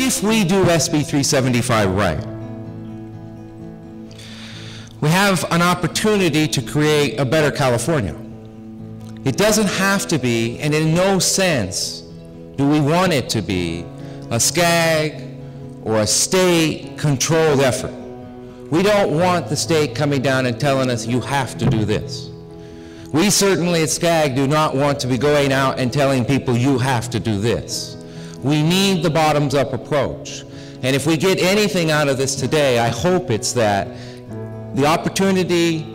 if we do SB 375 right, we have an opportunity to create a better California. It doesn't have to be, and in no sense do we want it to be, a SCAG or a state-controlled effort. We don't want the state coming down and telling us, you have to do this. We certainly at SCAG do not want to be going out and telling people, you have to do this. We need the bottoms-up approach. And if we get anything out of this today, I hope it's that the opportunity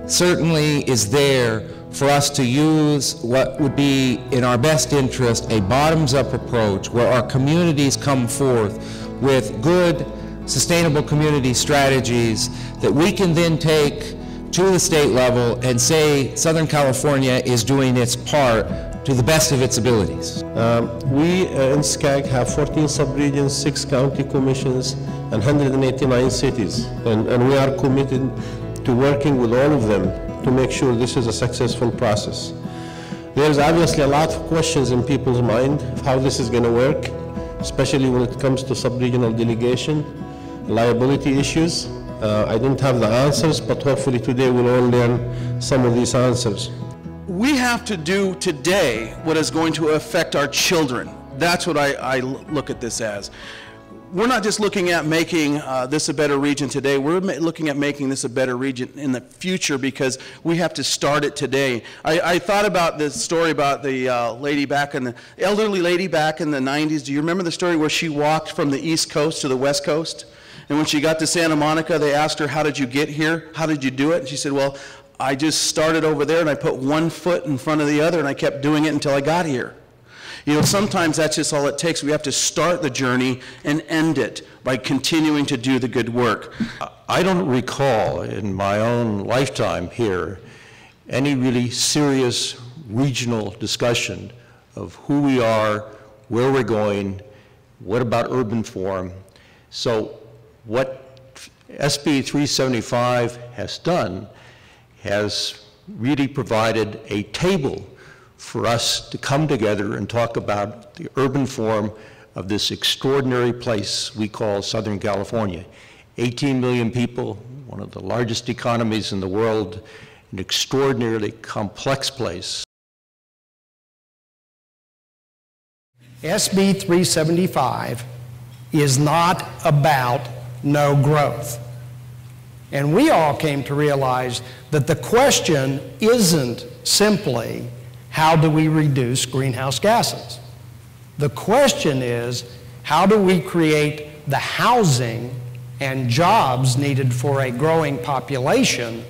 certainly is there for us to use what would be in our best interest, a bottoms-up approach where our communities come forth with good, sustainable community strategies that we can then take to the state level and say Southern California is doing its part to the best of its abilities. We in SCAG have 14 sub-regions, 6 county commissions, and 189 cities. And we are committed to working with all of them to make sure this is a successful process. There's obviously a lot of questions in people's mind of how this is going to work, especially when it comes to sub-regional delegation, liability issues. I don't have the answers, but hopefully today we'll all learn some of these answers. We have to do today what is going to affect our children. That's what I look at this as. We're not just looking at making this a better region today, we're looking at making this a better region in the future because we have to start it today. I thought about this story about the elderly lady back in the 90s. Do you remember the story where she walked from the East Coast to the West Coast? And when she got to Santa Monica, they asked her, how did you get here? How did you do it? And she said, well, I just started over there and I put one foot in front of the other and I kept doing it until I got here. You know, sometimes that's just all it takes. We have to start the journey and end it by continuing to do the good work. I don't recall in my own lifetime here any really serious regional discussion of who we are, where we're going, what about urban form. So what SB 375 has done has really provided a table for us to come together and talk about the urban form of this extraordinary place we call Southern California. 18 million people, one of the largest economies in the world, an extraordinarily complex place. SB 375 is not about no growth. And we all came to realize that the question isn't simply how do we reduce greenhouse gases? The question is, how do we create the housing and jobs needed for a growing population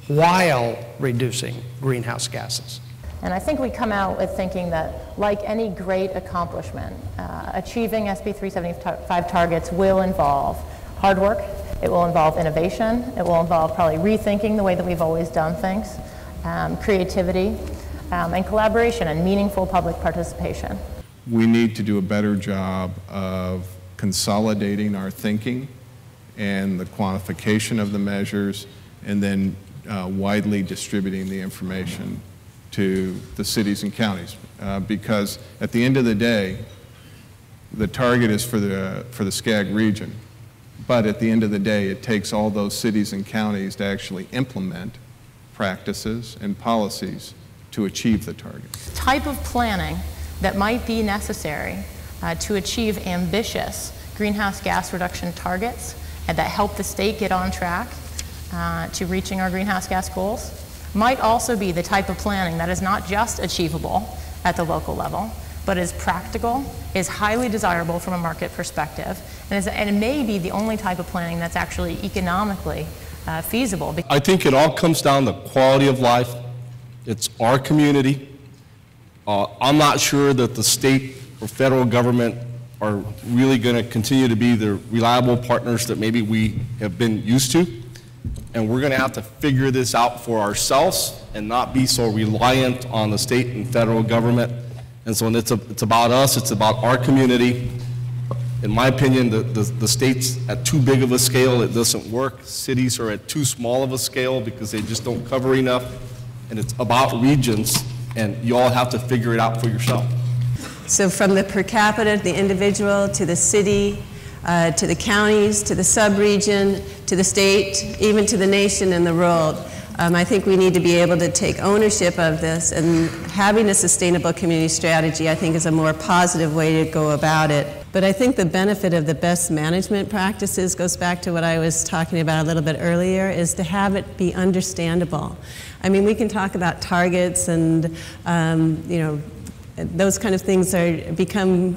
while reducing greenhouse gases? And I think we come out with thinking that, like any great accomplishment, achieving SB 375 targets will involve hard work, it will involve innovation, it will involve probably rethinking the way that we've always done things, creativity, and collaboration and meaningful public participation. We need to do a better job of consolidating our thinking and the quantification of the measures, and then widely distributing the information to the cities and counties. Because at the end of the day, the target is for the SCAG region. But at the end of the day, it takes all those cities and counties to actually implement practices and policies to achieve the target. Type of planning that might be necessary to achieve ambitious greenhouse gas reduction targets and that help the state get on track to reaching our greenhouse gas goals might also be the type of planning that is not just achievable at the local level, but is practical, is highly desirable from a market perspective, and it may be the only type of planning that's actually economically feasible. I think it all comes down to quality of life. It's our community. I'm not sure that the state or federal government are really going to continue to be the reliable partners that maybe we have been used to. And we're going to have to figure this out for ourselves and not be so reliant on the state and federal government. And so it's about us, it's about our community. In my opinion, the state's at too big of a scale, it doesn't work. Cities are at too small of a scale because they just don't cover enough. And it's about regions, and you all have to figure it out for yourself. So from the per capita, the individual, to the city, to the counties, to the sub-region, to the state, even to the nation and the world. I think we need to be able to take ownership of this, and having a sustainable community strategy, I think, is a more positive way to go about it. But I think the benefit of the best management practices goes back to what I was talking about a little bit earlier, is to have it be understandable. I mean, we can talk about targets and, you know, those kind of things become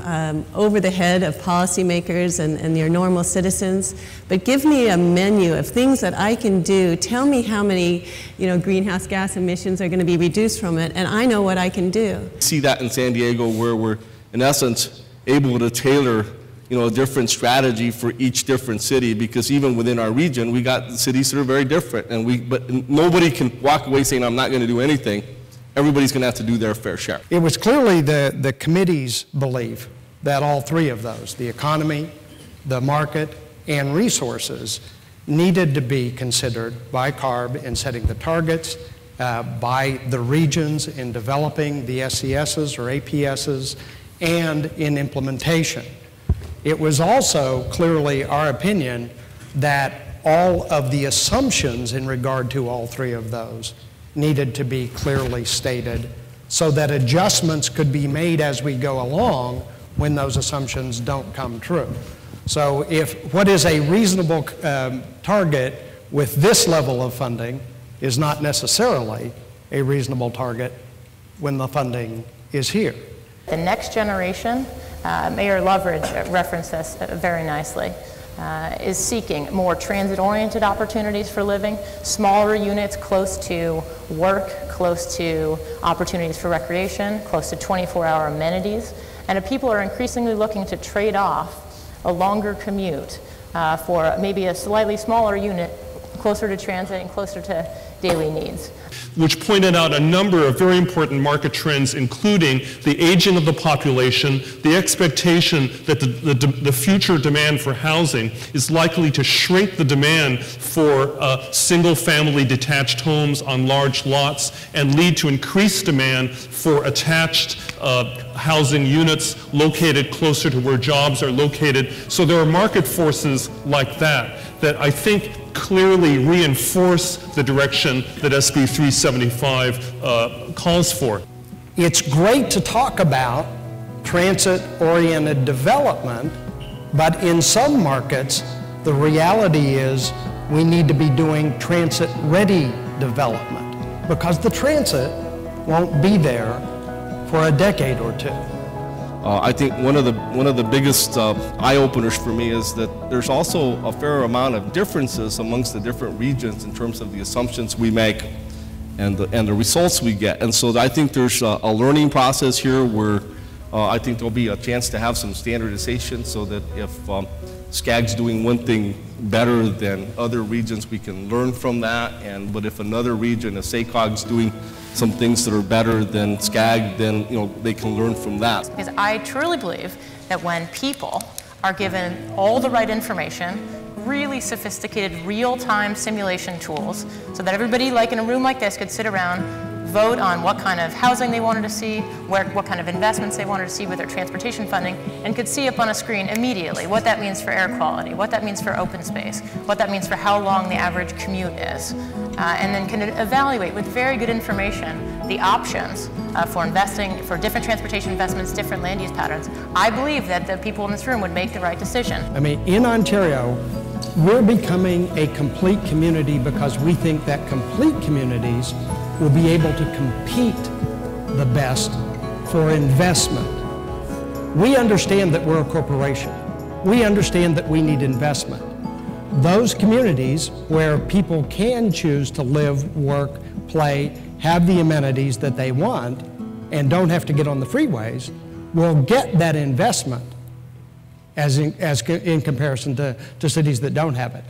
over the head of policymakers and your normal citizens. But give me a menu of things that I can do. Tell me how many, you know, greenhouse gas emissions are going to be reduced from it, and I know what I can do. See that in San Diego, where we're, in essence, able to tailor, you know, a different strategy for each different city, because even within our region, we got cities that are very different, and but nobody can walk away saying, I'm not going to do anything. Everybody's going to have to do their fair share. It was clearly the committee's belief that all three of those, the economy, the market, and resources, needed to be considered by CARB in setting the targets, by the regions in developing the SCSs or APSs, and in implementation. It was also clearly our opinion that all of the assumptions in regard to all three of those needed to be clearly stated so that adjustments could be made as we go along when those assumptions don't come true. So if what is a reasonable target with this level of funding is not necessarily a reasonable target when the funding is here. The next generation, Mayor Loveridge referenced this very nicely, is seeking more transit-oriented opportunities for living, smaller units close to work, close to opportunities for recreation, close to 24-hour amenities, and people are increasingly looking to trade off a longer commute for maybe a slightly smaller unit closer to transit and closer to daily needs. Which pointed out a number of very important market trends, including the aging of the population, the expectation that the future demand for housing is likely to shrink the demand for single-family detached homes on large lots and lead to increased demand for attached housing units located closer to where jobs are located. So there are market forces like that that I think clearly reinforce the direction that SB 375 calls for. It's great to talk about transit-oriented development, but in some markets, the reality is we need to be doing transit-ready development because the transit won't be there for a decade or two. I think one of the biggest eye-openers for me is that there's also a fair amount of differences amongst the different regions in terms of the assumptions we make and the results we get. And so I think there's a learning process here where I think there'll be a chance to have some standardization so that if SCAG's doing one thing better than other regions, we can learn from that. But if another region, if SACOG's doing some things that are better than SCAG, then they can learn from that. Because I truly believe that when people are given all the right information, really sophisticated real-time simulation tools, so that everybody like in a room like this could sit around, vote on what kind of housing they wanted to see, what kind of investments they wanted to see with their transportation funding, and could see up on a screen immediately what that means for air quality, what that means for open space, what that means for how long the average commute is, and then can evaluate with very good information the options for investing, for different transportation investments, different land use patterns. I believe that the people in this room would make the right decision. I mean, in Ontario, we're becoming a complete community because we think that complete communities will be able to compete the best for investment. We understand that we're a corporation. We understand that we need investment. Those communities where people can choose to live, work, play, have the amenities that they want, and don't have to get on the freeways, will get that investment as in comparison to cities that don't have it.